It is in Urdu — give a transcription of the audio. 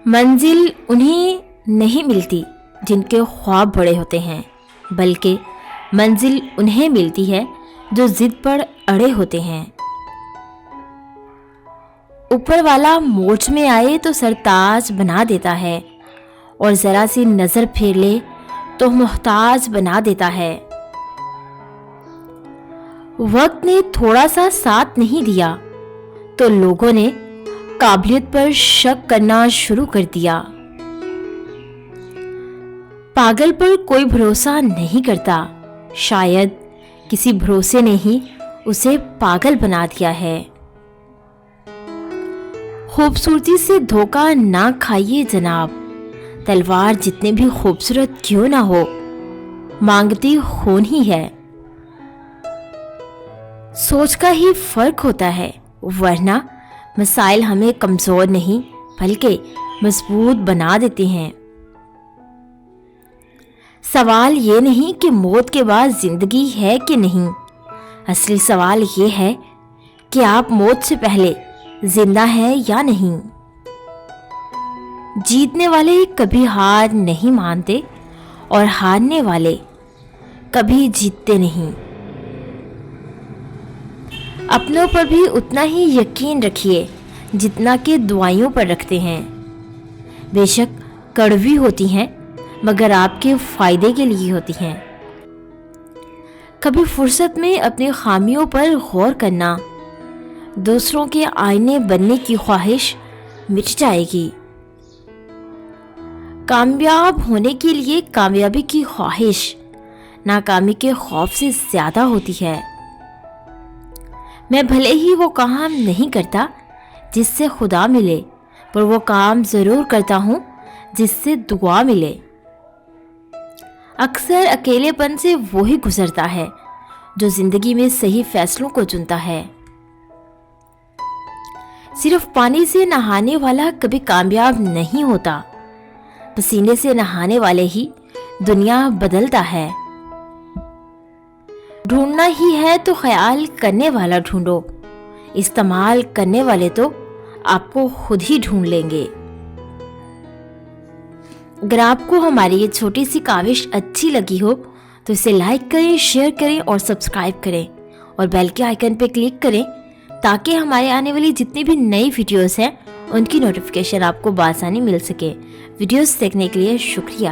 منزل انہیں نہیں ملتی جن کے خواب بڑے ہوتے ہیں، بلکہ منزل انہیں ملتی ہے جو ضد پر اڑے ہوتے ہیں۔ اوپر والا موج میں آئے تو سرتاج بنا دیتا ہے، اور ذرا سی نظر پھیر لے تو محتاج بنا دیتا ہے۔ وقت نے تھوڑا سا ساتھ نہیں دیا تو لوگوں نے قابلیت پر شک کرنا شروع کر دیا۔ پاگل پر کوئی بھروسہ نہیں کرتا، شاید کسی بھروسے نے ہی اسے پاگل بنا دیا ہے۔ خوبصورتی سے دھوکہ نہ کھائیے جناب، تلوار جتنے بھی خوبصورت کیوں نہ ہو، مانگتی خون ہی ہے۔ سوچ کا ہی فرق ہوتا ہے، ورنہ مسائل ہمیں کمزور نہیں بلکہ مضبوط بنا دیتے ہیں۔ سوال یہ نہیں کہ موت کے بعد زندگی ہے کہ نہیں، اصلی سوال یہ ہے کہ آپ موت سے پہلے زندہ ہیں یا نہیں۔ جیتنے والے کبھی ہار نہیں مانتے اور ہارنے والے کبھی جیتتے نہیں۔ اپنوں پر بھی اتنا ہی یقین رکھیے جتنا کہ دعائیوں پر رکھتے ہیں۔ بے شک کڑوی ہوتی ہیں مگر آپ کے فائدے کے لیے ہوتی ہیں۔ کبھی فرصت میں اپنی خامیوں پر غور کرنا، دوسروں کے آئینے بننے کی خواہش مٹ جائے گی۔ کامیاب ہونے کے لیے کامیابی کی خواہش ناکامی کے خوف سے زیادہ ہوتی ہے۔ میں بھلے ہی وہ کام نہیں کرتا جس سے خدا ملے، پر وہ کام ضرور کرتا ہوں جس سے دعا ملے۔ اکثر اکیلے پن سے وہی گزرتا ہے جو زندگی میں صحیح فیصلوں کو چنتا ہے۔ صرف پانی سے نہانے والا کبھی کامیاب نہیں ہوتا، پسینے سے نہانے والے ہی دنیا بدلتا ہے۔ ڈھونڈنا ہی ہے تو خیال کرنے والا ڈھونڈو، استعمال کرنے والے تو آپ کو خود ہی ڈھونڈ لیں گے۔ اگر آپ کو ہماری یہ چھوٹی سی کاوش اچھی لگی ہو تو اسے لائک کریں، شیئر کریں اور سبسکرائب کریں، اور بیل کے آئیکن پہ کلک کریں تاکہ ہمارے آنے والی جتنی بھی نئی ویڈیوز ہیں ان کی نوٹیفیکیشن آپ کو بآسانی مل سکے۔ ویڈیوز دیکھنے کے لیے شکریہ۔